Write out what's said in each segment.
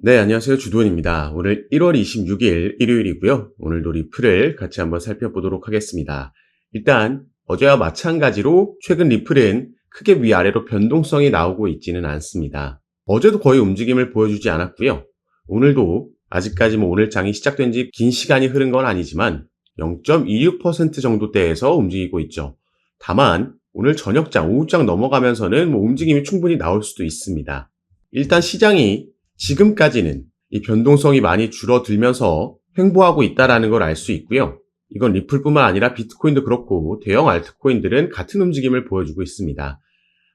네, 안녕하세요. 주도원입니다. 오늘 1월 26일 일요일이고요. 오늘도 리플을 같이 한번 살펴보도록 하겠습니다. 일단 어제와 마찬가지로 최근 리플은 크게 위아래로 변동성이 나오고 있지는 않습니다. 어제도 거의 움직임을 보여주지 않았고요. 오늘도 아직까지 오늘 장이 시작된 지 긴 시간이 흐른 건 아니지만 0.26% 정도대에서 움직이고 있죠. 다만 오늘 저녁장, 오후장 넘어가면서는 움직임이 충분히 나올 수도 있습니다. 일단 시장이 지금까지는 이 변동성이 많이 줄어들면서 횡보하고 있다는 걸 알 수 있고요. 이건 리플뿐만 아니라 비트코인도 그렇고 대형 알트코인들은 같은 움직임을 보여주고 있습니다.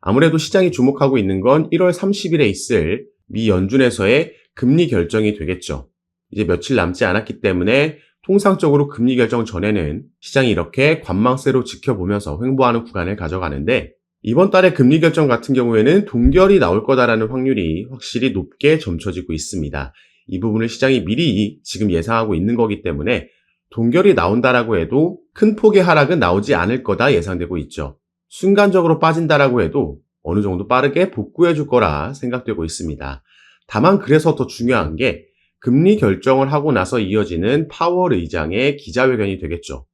아무래도 시장이 주목하고 있는 건 1월 30일에 있을 미 연준에서의 금리 결정이 되겠죠. 이제 며칠 남지 않았기 때문에 통상적으로 금리 결정 전에는 시장이 이렇게 관망세로 지켜보면서 횡보하는 구간을 가져가는데 이번 달에 금리 결정 같은 경우에는 동결이 나올 거다라는 확률이 확실히 높게 점쳐지고 있습니다. 이 부분을 시장이 미리 지금 예상하고 있는 거기 때문에 동결이 나온다라고 해도 큰 폭의 하락은 나오지 않을 거다 예상되고 있죠. 순간적으로 빠진다라고 해도 어느 정도 빠르게 복구해 줄 거라 생각되고 있습니다. 다만 그래서 더 중요한 게 금리 결정을 하고 나서 이어지는 파월 의장의 기자회견이 되겠죠.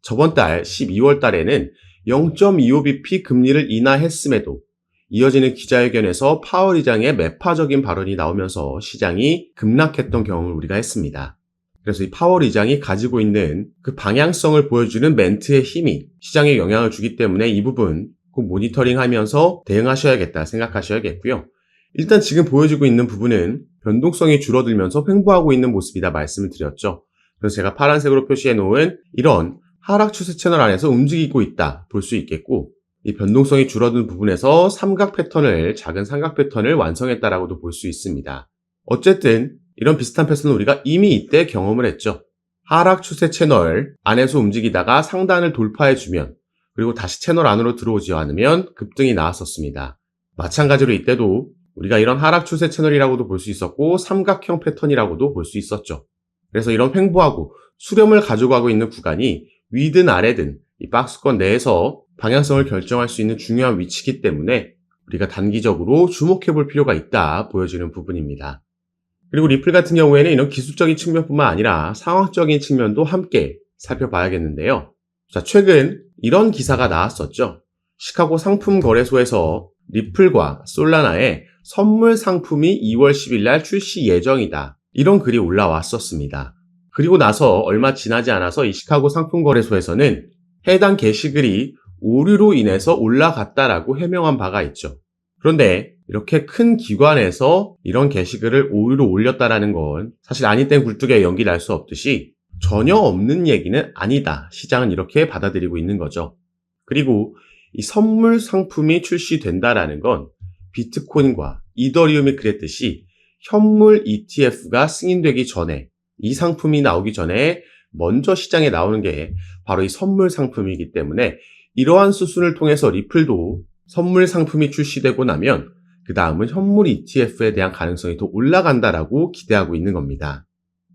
저번 달 12월 달에는 0.25bp 금리를 인하했음에도 이어지는 기자회견에서 파월 의장의 매파적인 발언이 나오면서 시장이 급락했던 경험을 우리가 했습니다. 그래서 이 파월 의장이 가지고 있는 그 방향성을 보여주는 멘트의 힘이 시장에 영향을 주기 때문에 이 부분 꼭 모니터링하면서 대응하셔야겠다 생각하셔야겠고요. 일단 지금 보여주고 있는 부분은 변동성이 줄어들면서 횡보하고 있는 모습이다 말씀을 드렸죠. 그래서 제가 파란색으로 표시해 놓은 이런 하락 추세 채널 안에서 움직이고 있다 볼 수 있겠고 이 변동성이 줄어든 부분에서 작은 삼각 패턴을 완성했다라고도 볼 수 있습니다. 어쨌든 이런 비슷한 패턴은 우리가 이미 이때 경험을 했죠. 하락 추세 채널 안에서 움직이다가 상단을 돌파해주면 그리고 다시 채널 안으로 들어오지 않으면 급등이 나왔었습니다. 마찬가지로 이때도 우리가 이런 하락 추세 채널이라고도 볼 수 있었고 삼각형 패턴이라고도 볼 수 있었죠. 그래서 이런 횡보하고 수렴을 가져가고 있는 구간이 위든 아래든 이 박스권 내에서 방향성을 결정할 수 있는 중요한 위치이기 때문에 우리가 단기적으로 주목해 볼 필요가 있다 보여지는 부분입니다. 그리고 리플 같은 경우에는 이런 기술적인 측면뿐만 아니라 상황적인 측면도 함께 살펴봐야겠는데요. 자, 최근 이런 기사가 나왔었죠. 시카고 상품거래소에서 리플과 솔라나의 선물 상품이 2월 10일 날 출시 예정이다. 이런 글이 올라왔었습니다. 그리고 나서 얼마 지나지 않아서 이 시카고 상품거래소에서는 해당 게시글이 오류로 인해서 올라갔다라고 해명한 바가 있죠. 그런데 이렇게 큰 기관에서 이런 게시글을 오류로 올렸다라는 건 사실 아니 땐 굴뚝에 연기 날 수 없듯이 전혀 없는 얘기는 아니다. 시장은 이렇게 받아들이고 있는 거죠. 그리고 이 선물 상품이 출시된다라는 건 비트코인과 이더리움이 그랬듯이 현물 ETF가 승인되기 전에 이 상품이 나오기 전에 먼저 시장에 나오는 게 바로 이 선물 상품이기 때문에 이러한 수순을 통해서 리플도 선물 상품이 출시되고 나면 그 다음은 현물 ETF에 대한 가능성이 더 올라간다라고 기대하고 있는 겁니다.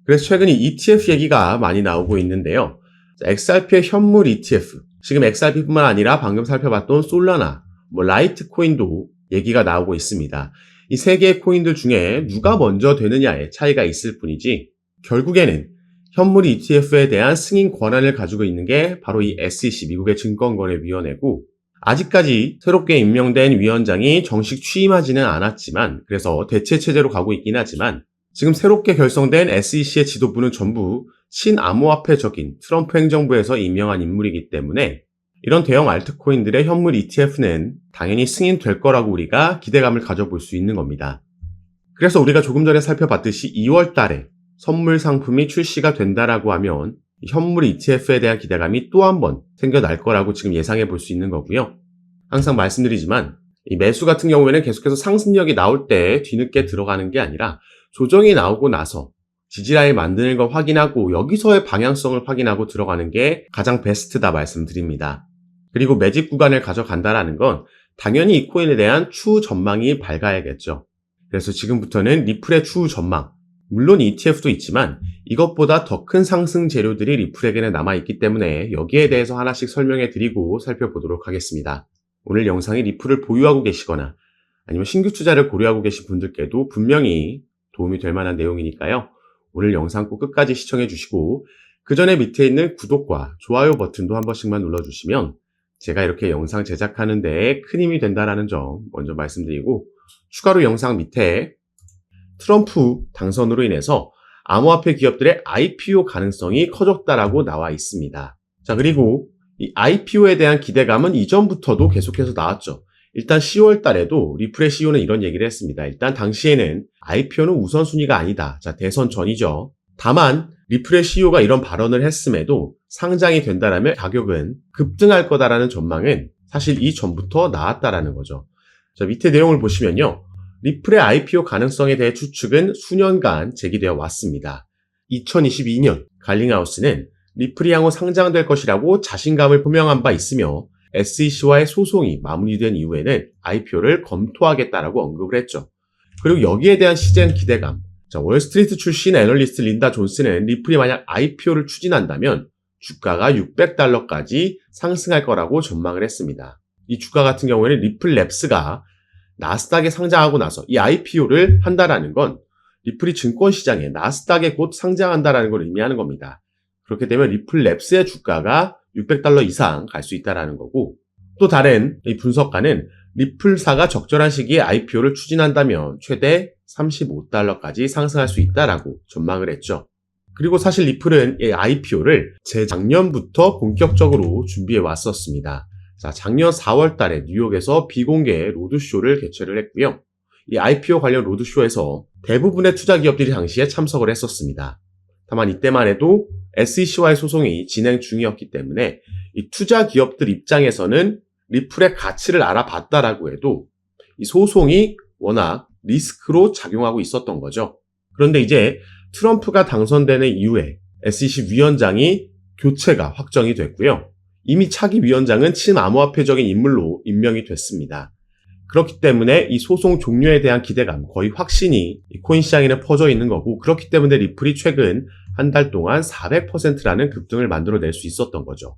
그래서 최근 이 ETF 얘기가 많이 나오고 있는데요. XRP의 현물 ETF, 지금 XRP뿐만 아니라 방금 살펴봤던 솔라나, 라이트코인도 얘기가 나오고 있습니다. 이 세 개의 코인들 중에 누가 먼저 되느냐의 차이가 있을 뿐이지 결국에는 현물 ETF에 대한 승인 권한을 가지고 있는 게 바로 이 SEC, 미국의 증권거래위원회고 아직까지 새롭게 임명된 위원장이 정식 취임하지는 않았지만 그래서 대체체제로 가고 있긴 하지만 지금 새롭게 결성된 SEC의 지도부는 전부 친암호화폐적인 트럼프 행정부에서 임명한 인물이기 때문에 이런 대형 알트코인들의 현물 ETF는 당연히 승인될 거라고 우리가 기대감을 가져볼 수 있는 겁니다. 그래서 우리가 조금 전에 살펴봤듯이 2월 달에 선물 상품이 출시가 된다라고 하면 현물 ETF에 대한 기대감이 또 한 번 생겨날 거라고 지금 예상해 볼 수 있는 거고요. 항상 말씀드리지만 이 매수 같은 경우에는 계속해서 상승력이 나올 때 뒤늦게 들어가는 게 아니라 조정이 나오고 나서 지지라인 만드는 걸 확인하고 여기서의 방향성을 확인하고 들어가는 게 가장 베스트다 말씀드립니다. 그리고 매집 구간을 가져간다라는 건 당연히 이 코인에 대한 추후 전망이 밝아야겠죠. 그래서 지금부터는 리플의 추후 전망, 물론 ETF도 있지만 이것보다 더 큰 상승 재료들이 리플에게는 남아있기 때문에 여기에 대해서 하나씩 설명해 드리고 살펴보도록 하겠습니다. 오늘 영상이 리플을 보유하고 계시거나 아니면 신규 투자를 고려하고 계신 분들께도 분명히 도움이 될 만한 내용이니까요. 오늘 영상 꼭 끝까지 시청해 주시고 그 전에 밑에 있는 구독과 좋아요 버튼도 한 번씩만 눌러주시면 제가 이렇게 영상 제작하는 데 큰 힘이 된다는 점 먼저 말씀드리고, 추가로 영상 밑에 트럼프 당선으로 인해서 암호화폐 기업들의 IPO 가능성이 커졌다라고 나와 있습니다. 자, 그리고 이 IPO에 대한 기대감은 이전부터도 계속해서 나왔죠. 일단 10월 달에도 리플의 CEO는 이런 얘기를 했습니다. 일단 당시에는 IPO는 우선순위가 아니다. 자, 대선 전이죠. 다만 리플의 CEO가 이런 발언을 했음에도 상장이 된다라면 가격은 급등할 거다라는 전망은 사실 이전부터 나왔다라는 거죠. 자, 밑에 내용을 보시면요. 리플의 IPO 가능성에 대해 추측은 수년간 제기되어 왔습니다. 2022년 갈링하우스는 리플이 향후 상장될 것이라고 자신감을 표명한 바 있으며 SEC와의 소송이 마무리된 이후에는 IPO를 검토하겠다라고 언급을 했죠. 그리고 여기에 대한 시장 기대감. 자, 월스트리트 출신 애널리스트 린다 존스는 리플이 만약 IPO를 추진한다면 주가가 $600까지 상승할 거라고 전망을 했습니다. 이 주가 같은 경우에는 리플랩스가 나스닥에 상장하고 나서 이 IPO를 한다라는 건 리플이 증권시장에 나스닥에 곧 상장한다라는 걸 의미하는 겁니다. 그렇게 되면 리플랩스의 주가가 $600 이상 갈 수 있다라는 거고, 또 다른 이 분석가는 리플사가 적절한 시기에 IPO를 추진한다면 최대 $35까지 상승할 수 있다라고 전망을 했죠. 그리고 사실 리플은 이 IPO를 재작년부터 본격적으로 준비해 왔었습니다. 자, 작년 4월 달에 뉴욕에서 비공개 로드쇼를 개최를 했고요. 이 IPO 관련 로드쇼에서 대부분의 투자 기업들이 당시에 참석을 했었습니다. 다만 이때만 해도 SEC와의 소송이 진행 중이었기 때문에 이 투자 기업들 입장에서는 리플의 가치를 알아봤다라고 해도 이 소송이 워낙 리스크로 작용하고 있었던 거죠. 그런데 이제 트럼프가 당선되는 이후에 SEC 위원장이 교체가 확정이 됐고요. 이미 차기 위원장은 친암호화폐적인 인물로 임명이 됐습니다. 그렇기 때문에 이 소송 종료에 대한 기대감, 거의 확신이 이 코인 시장에는 퍼져 있는 거고, 그렇기 때문에 리플이 최근 한 달 동안 400%라는 급등을 만들어낼 수 있었던 거죠.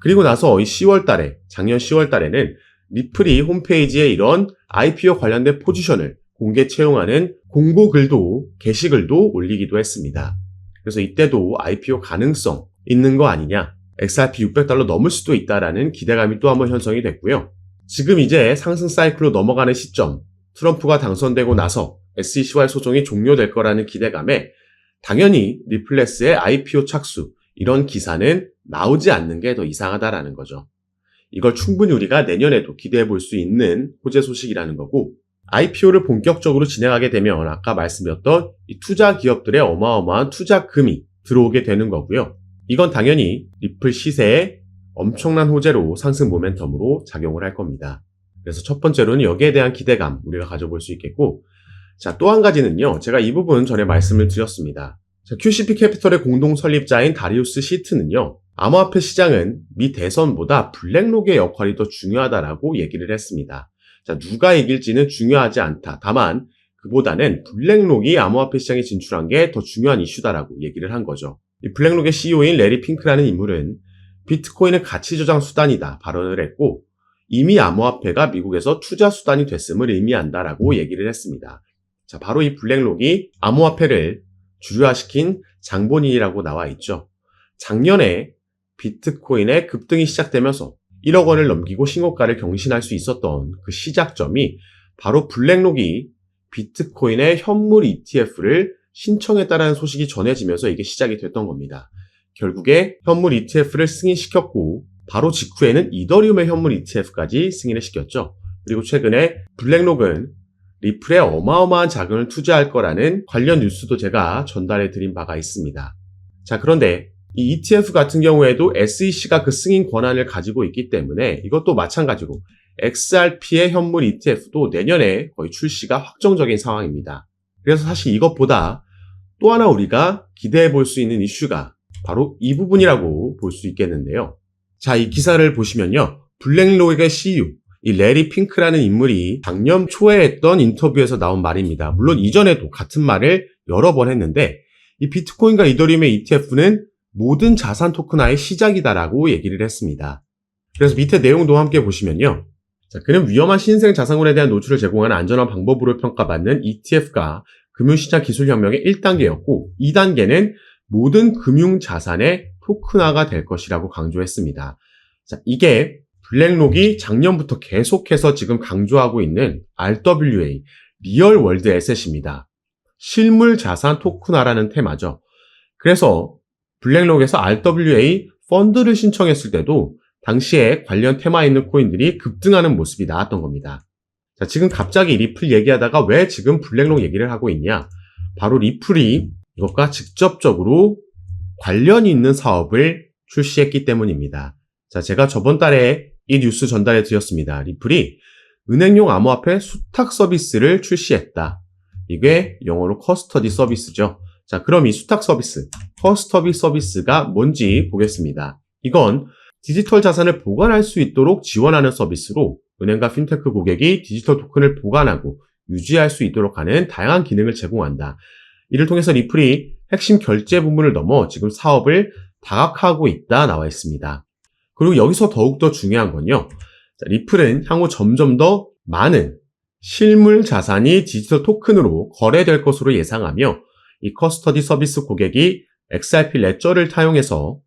그리고 나서 이 10월 달에, 작년 10월 달에는 리플이 홈페이지에 이런 IPO 관련된 포지션을 공개 채용하는 공고글도, 게시글도 올리기도 했습니다. 그래서 이때도 IPO 가능성 있는 거 아니냐, XRP $600 넘을 수도 있다라는 기대감이 또 한번 형성이 됐고요. 지금 이제 상승 사이클로 넘어가는 시점, 트럼프가 당선되고 나서 SEC와의 소송이 종료될 거라는 기대감에 당연히 리플레스의 IPO 착수, 이런 기사는 나오지 않는 게 더 이상하다라는 거죠. 이걸 충분히 우리가 내년에도 기대해 볼 수 있는 호재 소식이라는 거고, IPO를 본격적으로 진행하게 되면 아까 말씀드렸던 이 투자 기업들의 어마어마한 투자금이 들어오게 되는 거고요. 이건 당연히 리플 시세에 엄청난 호재로 상승 모멘텀으로 작용을 할 겁니다. 그래서 첫 번째로는 여기에 대한 기대감 우리가 가져볼 수 있겠고, 자, 또 한 가지는요. 제가 이 부분 전에 말씀을 드렸습니다. 자, QCP 캐피털의 공동 설립자인 다리우스 시트는요. 암호화폐 시장은 미 대선보다 블랙록의 역할이 더 중요하다라고 얘기를 했습니다. 자, 누가 이길지는 중요하지 않다. 다만 그보다는 블랙록이 암호화폐 시장에 진출한 게 더 중요한 이슈다라고 얘기를 한 거죠. 이 블랙록의 CEO인 레리 핑크라는 인물은 비트코인은 가치 저장 수단이다 발언을 했고, 이미 암호화폐가 미국에서 투자 수단이 됐음을 의미한다라고 얘기를 했습니다. 자, 바로 이 블랙록이 암호화폐를 주류화시킨 장본인이라고 나와 있죠. 작년에 비트코인의 급등이 시작되면서 1억 원을 넘기고 신고가를 경신할 수 있었던 그 시작점이 바로 블랙록이 비트코인의 현물 ETF를 신청했다라는 소식이 전해지면서 이게 시작이 됐던 겁니다. 결국에 현물 ETF를 승인시켰고, 바로 직후에는 이더리움의 현물 ETF까지 승인을 시켰죠. 그리고 최근에 블랙록은 리플에 어마어마한 자금을 투자할 거라는 관련 뉴스도 제가 전달해 드린 바가 있습니다. 자, 그런데 이 ETF 같은 경우에도 SEC가 그 승인 권한을 가지고 있기 때문에 이것도 마찬가지로 XRP의 현물 ETF도 내년에 거의 출시가 확정적인 상황입니다. 그래서 사실 이것보다 또 하나 우리가 기대해 볼 수 있는 이슈가 바로 이 부분이라고 볼 수 있겠는데요. 자, 이 기사를 보시면요. 블랙록의 CEO, 이 레리 핑크라는 인물이 작년 초에 했던 인터뷰에서 나온 말입니다. 물론 이전에도 같은 말을 여러 번 했는데, 이 비트코인과 이더리움의 ETF는 모든 자산 토큰화의 시작이다라고 얘기를 했습니다. 그래서 밑에 내용도 함께 보시면요. 자, 그는 위험한 신생 자산군에 대한 노출을 제공하는 안전한 방법으로 평가받는 ETF가 금융시장 기술혁명의 1단계였고 2단계는 모든 금융자산의 토큰화가 될 것이라고 강조했습니다. 자, 이게 블랙록이 작년부터 계속해서 지금 강조하고 있는 RWA, 리얼 월드 에셋입니다. 실물 자산 토큰화라는 테마죠. 그래서 블랙록에서 RWA 펀드를 신청했을 때도 당시에 관련 테마에 있는 코인들이 급등하는 모습이 나왔던 겁니다. 자, 지금 갑자기 리플 얘기하다가 왜 지금 블랙록 얘기를 하고 있냐? 바로 리플이 이것과 직접적으로 관련이 있는 사업을 출시했기 때문입니다. 자, 제가 저번 달에 이 뉴스 전달해 드렸습니다. 리플이 은행용 암호화폐 수탁 서비스를 출시했다. 이게 영어로 커스터디 서비스죠. 자, 그럼 이 수탁 서비스, 커스터디 서비스가 뭔지 보겠습니다. 이건 디지털 자산을 보관할 수 있도록 지원하는 서비스로 은행과 핀테크 고객이 디지털 토큰을 보관하고 유지할 수 있도록 하는 다양한 기능을 제공한다. 이를 통해서 리플이 핵심 결제 부분을 넘어 지금 사업을 다각화하고 있다 나와 있습니다. 그리고 여기서 더욱더 중요한 건요. 자, 리플은 향후 점점 더 많은 실물 자산이 디지털 토큰으로 거래될 것으로 예상하며 이 커스터디 서비스 고객이 XRP 레저를 타용해서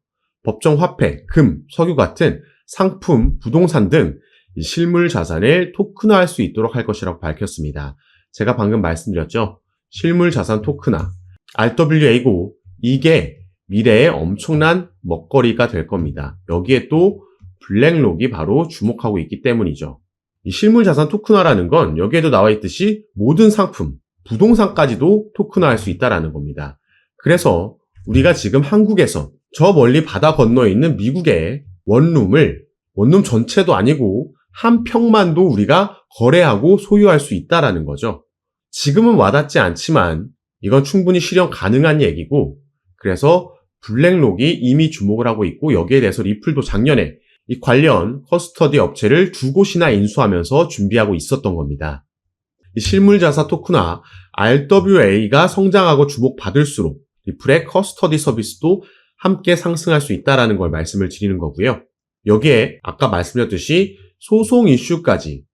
법정 화폐, 금, 석유 같은 상품, 부동산 등 실물 자산을 토큰화할 수 있도록 할 것이라고 밝혔습니다. 제가 방금 말씀드렸죠. 실물 자산 토큰화, RWA고 이게 미래의 엄청난 먹거리가 될 겁니다. 여기에 또 블랙록이 바로 주목하고 있기 때문이죠. 이 실물 자산 토큰화라는 건 여기에도 나와 있듯이 모든 상품, 부동산까지도 토큰화할 수 있다는 겁니다. 그래서 우리가 지금 한국에서 저 멀리 바다 건너에 있는 미국의 원룸 전체도 아니고 한 평만도 우리가 거래하고 소유할 수 있다는 거죠. 지금은 와닿지 않지만 이건 충분히 실현 가능한 얘기고 그래서 블랙록이 이미 주목을 하고 있고 여기에 대해서 리플도 작년에 이 관련 커스터디 업체를 2곳이나 인수하면서 준비하고 있었던 겁니다. 이 실물자산 토큰화 RWA가 성장하고 주목받을수록 리플의 커스터디 서비스도 함께 상승할 수 있다는 걸 말씀을 드리는 거고요. 여기에 아까 말씀드렸듯이 소송 이슈까지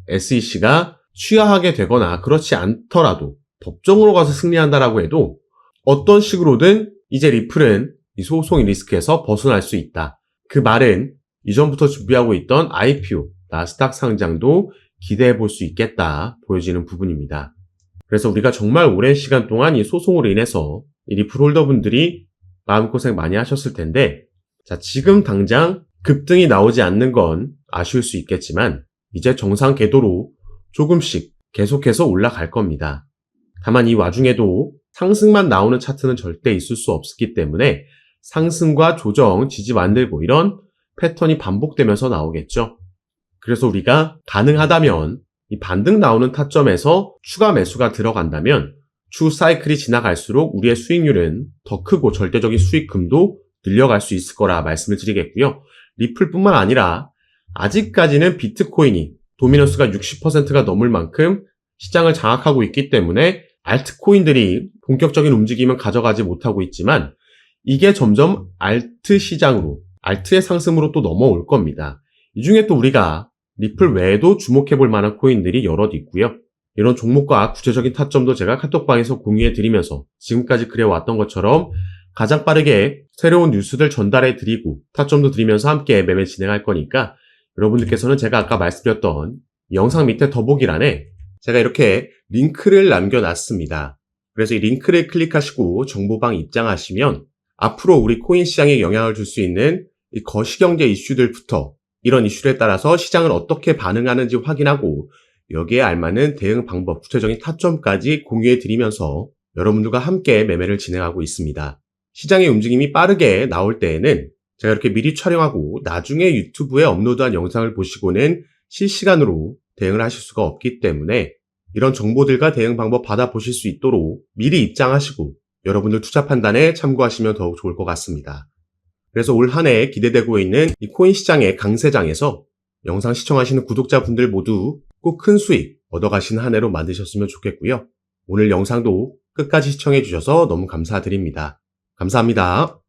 SEC가 취하하게 되거나 그렇지 않더라도 법정으로 가서 승리한다라고 해도 어떤 식으로든 이제 리플은 이 소송의 리스크에서 벗어날 수 있다. 그 말은 이전부터 준비하고 있던 IPO, 나스닥 상장도 기대해 볼 수 있겠다 보여지는 부분입니다. 그래서 우리가 정말 오랜 시간 동안 이 소송으로 인해서 이 리플 홀더분들이 마음고생 많이 하셨을 텐데 자, 지금 당장 급등이 나오지 않는 건 아쉬울 수 있겠지만 이제 정상 궤도로 조금씩 계속해서 올라갈 겁니다. 다만 이 와중에도 상승만 나오는 차트는 절대 있을 수 없기 때문에 상승과 조정, 지지 만들고 이런 패턴이 반복되면서 나오겠죠. 그래서 우리가 가능하다면 이 반등 나오는 타점에서 추가 매수가 들어간다면 추후 사이클이 지나갈수록 우리의 수익률은 더 크고 절대적인 수익금도 늘려갈 수 있을 거라 말씀을 드리겠고요. 리플뿐만 아니라 아직까지는 비트코인이 도미넌스가 60%가 넘을 만큼 시장을 장악하고 있기 때문에 알트코인들이 본격적인 움직임은 가져가지 못하고 있지만 이게 점점 알트 시장으로, 알트의 상승으로 또 넘어올 겁니다. 이 중에 또 우리가 리플 외에도 주목해 볼 만한 코인들이 여럿 있고요. 이런 종목과 구체적인 타점도 제가 카톡방에서 공유해 드리면서 지금까지 그래왔던 것처럼 가장 빠르게 새로운 뉴스들 전달해 드리고 타점도 드리면서 함께 매매 진행할 거니까 여러분들께서는 제가 아까 말씀드렸던 영상 밑에 더보기란에 제가 이렇게 링크를 남겨놨습니다. 그래서 이 링크를 클릭하시고 정보방 입장하시면 앞으로 우리 코인 시장에 영향을 줄 수 있는 이 거시경제 이슈들부터 이런 이슈에 따라서 시장을 어떻게 반응하는지 확인하고 여기에 알맞는 대응 방법, 구체적인 타점까지 공유해 드리면서 여러분들과 함께 매매를 진행하고 있습니다. 시장의 움직임이 빠르게 나올 때에는 제가 이렇게 미리 촬영하고 나중에 유튜브에 업로드한 영상을 보시고는 실시간으로 대응을 하실 수가 없기 때문에 이런 정보들과 대응 방법 받아보실 수 있도록 미리 입장하시고 여러분들 투자 판단에 참고하시면 더욱 좋을 것 같습니다. 그래서 올 한 해 기대되고 있는 이 코인 시장의 강세장에서 영상 시청하시는 구독자분들 모두 꼭 큰 수익 얻어가시는 한 해로 만드셨으면 좋겠고요. 오늘 영상도 끝까지 시청해 주셔서 너무 감사드립니다. 감사합니다.